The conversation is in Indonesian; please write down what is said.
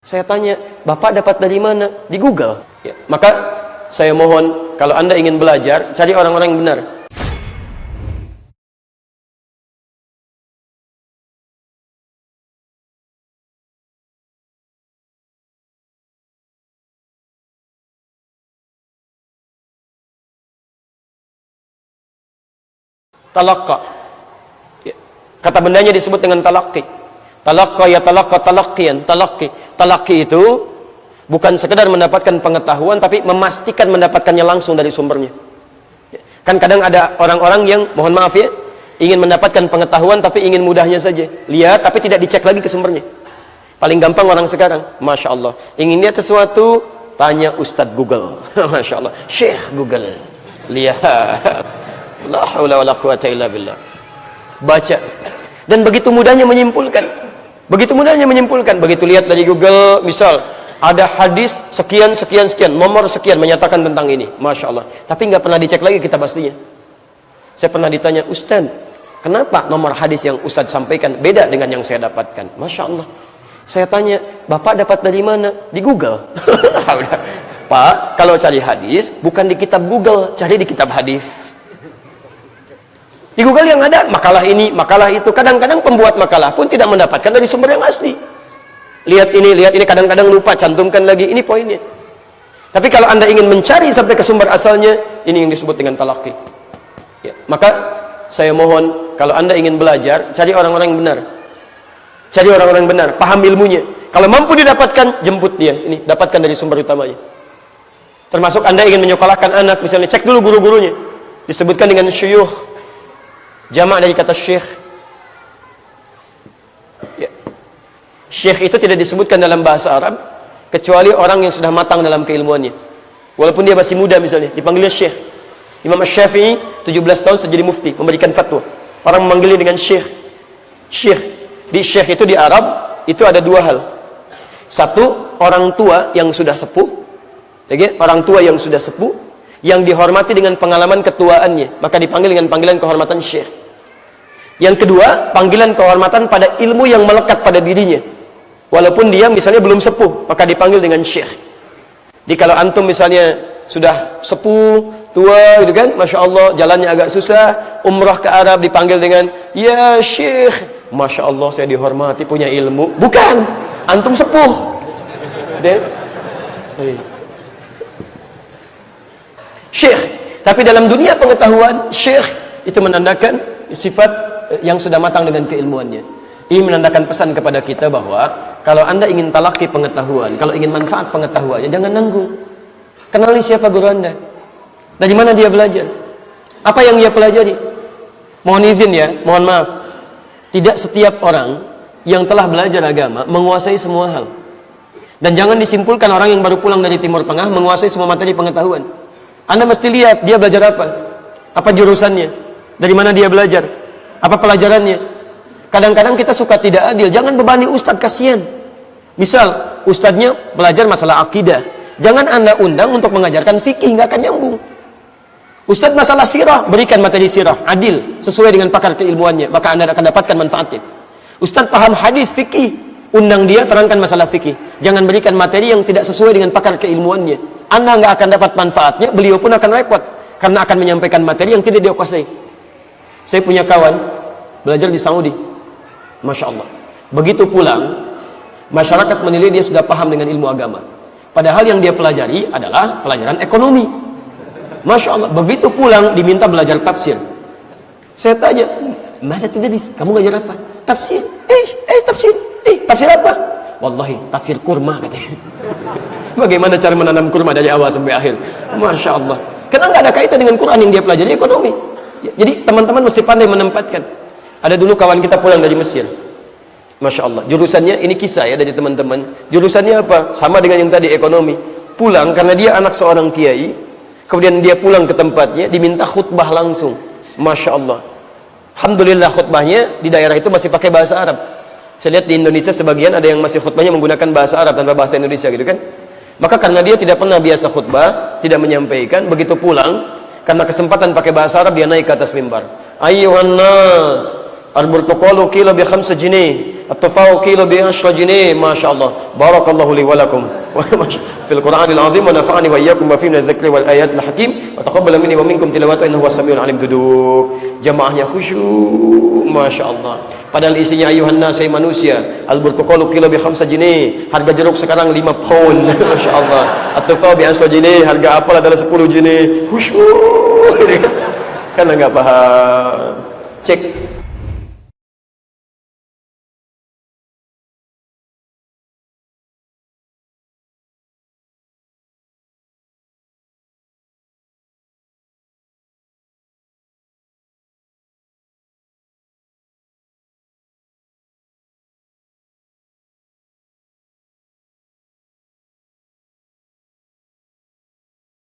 Saya tanya, Bapak dapat dari mana? Di Google. Ya, maka saya mohon, kalau Anda ingin belajar, cari orang-orang yang benar. Talaqqa. Ya. Kata bendanya disebut dengan talaqi. Talaqqa ya talaqqa talaqqiyan. Talaqi itu bukan sekedar mendapatkan pengetahuan, tapi memastikan mendapatkannya langsung dari sumbernya. Ya. Kan kadang ada orang-orang yang, mohon maaf ya, ingin mendapatkan pengetahuan tapi ingin mudahnya saja. Lihat tapi tidak dicek lagi ke sumbernya. Paling gampang orang sekarang, Masya Allah. Ingin lihat sesuatu, tanya Ustadz Google. Masya Allah. Syekh Google. Lihat. La haula wala quwata illa billah. Baca. Dan begitu mudahnya menyimpulkan. Begitu mudahnya menyimpulkan. Begitu lihat dari Google, misal ada hadis sekian, nomor sekian menyatakan tentang ini. Masya Allah. Tapi nggak pernah dicek lagi kitab aslinya. Saya pernah ditanya, Ustaz, kenapa nomor hadis yang Ustaz sampaikan beda dengan yang saya dapatkan? Masya Allah. Saya tanya, Bapak dapat dari mana? Di Google. Pak, kalau cari hadis, bukan di kitab Google, cari di kitab hadis. Di Google yang ada makalah ini, makalah itu. Kadang-kadang pembuat makalah pun tidak mendapatkan dari sumber yang asli. Lihat ini, kadang-kadang lupa, cantumkan lagi. Ini poinnya. Tapi kalau Anda ingin mencari sampai ke sumber asalnya, ini yang disebut dengan talaqi. Ya. Maka saya mohon, kalau Anda ingin belajar, cari orang-orang yang benar. Cari orang-orang yang benar, paham ilmunya. Kalau mampu didapatkan, jemput dia. Ini, dapatkan dari sumber utamanya. Termasuk Anda ingin menyekolahkan anak, misalnya, cek dulu guru-gurunya. Disebutkan dengan syuyukh. Jamak dari kata syekh. Ya. Syekh itu tidak disebutkan dalam bahasa Arab kecuali orang yang sudah matang dalam keilmuannya. Walaupun dia masih muda misalnya, dipanggilnya syekh. Imam Asy-Syafi'i 17 tahun sudah jadi mufti, memberikan fatwa. Orang memanggilnya dengan syekh. Syekh. Di syekh itu di Arab itu ada dua hal. Satu, orang tua yang sudah sepuh. Ya, orang tua yang sudah sepuh yang dihormati dengan pengalaman ketuaannya, maka dipanggil dengan panggilan kehormatan syekh. Yang kedua, panggilan kehormatan pada ilmu yang melekat pada dirinya. Walaupun dia misalnya belum sepuh, maka dipanggil dengan syekh. Jadi kalau antum misalnya sudah sepuh, tua gitu kan, Masya Allah, jalannya agak susah, umrah ke Arab dipanggil dengan, ya syekh, Masya Allah saya dihormati, punya ilmu. Bukan, antum sepuh. Syekh. Tapi dalam dunia pengetahuan, syekh itu menandakan sifat yang sudah matang dengan keilmuannya. Ini menandakan pesan kepada kita bahwa kalau Anda ingin talaki pengetahuan, kalau ingin manfaat pengetahuannya, jangan nanggung. Kenali siapa guru Anda, dari mana dia belajar, apa yang dia pelajari. Mohon izin ya, mohon maaf, tidak setiap orang yang telah belajar agama menguasai semua hal. Dan jangan disimpulkan orang yang baru pulang dari Timur Tengah menguasai semua materi pengetahuan. Anda mesti lihat dia belajar apa jurusannya, dari mana dia belajar, apa pelajarannya. Kadang-kadang kita suka tidak adil, jangan bebani ustadz, kasihan. Misal ustadznya belajar masalah akidah, jangan Anda undang untuk mengajarkan fikih, nggak akan nyambung. Ustadz masalah sirah, berikan materi sirah adil sesuai dengan pakar keilmuannya, maka Anda akan dapatkan manfaatnya. Ustadz paham hadis fikih, undang dia terangkan masalah fikih, jangan berikan materi yang tidak sesuai dengan pakar keilmuannya. Anda nggak akan dapat manfaatnya, beliau pun akan repot karena akan menyampaikan materi yang tidak dia kuasai. Saya punya kawan belajar di Saudi, Masya Allah. Begitu pulang, masyarakat menilai dia sudah paham dengan ilmu agama, padahal yang dia pelajari adalah pelajaran ekonomi. Masya Allah. Begitu pulang diminta belajar tafsir. Saya tanya, mana tuh Dedis, kamu ngajar apa? Tafsir. Tafsir apa? Wallahi tafsir kurma katanya. Bagaimana cara menanam kurma dari awal sampai akhir? Masya Allah. Karena nggak ada kaitan dengan Quran yang dia pelajari, ekonomi. Jadi teman-teman mesti pandai menempatkan. Ada dulu kawan kita pulang dari Mesir, Masya Allah. Jurusannya, ini kisah ya dari teman-teman. Jurusannya apa? Sama dengan yang tadi, ekonomi. Pulang karena dia anak seorang kiai. Kemudian dia pulang ke tempatnya, diminta khutbah langsung. Masya Allah. Alhamdulillah khutbahnya di daerah itu masih pakai bahasa Arab. Saya lihat di Indonesia sebagian ada yang masih khutbahnya menggunakan bahasa Arab tanpa bahasa Indonesia gitu kan. Maka karena dia tidak pernah biasa khutbah, tidak menyampaikan, begitu pulang, karena kesempatan pakai bahasa Arab, dia naik ke atas mimbar. Ayyuhan nas, al-burtuqalu kilo bi 5 jini. At-tufau kilo bi ashra jini. Masyaallah. Barakallahu li wa lakum fil Qur'anil azim wa nafa'ani wa iyyakum ma fihi min adh-dhikri wal ayatil hakim wa taqabbala minni wa minkum tilawatan innahu was-sami'ul alim. Duduk. Jamaahnya khusyuk. Masyaallah. Padahal isinya ayuhan nas, manusia. Al-burtuqalu kilo bi 5 jini. Harga jeruk sekarang 5 pound. Masyaallah. At-tufau bi ashra jini. Harga apel adalah 10 jini. Khusyuk. Karena enggak paham. Cek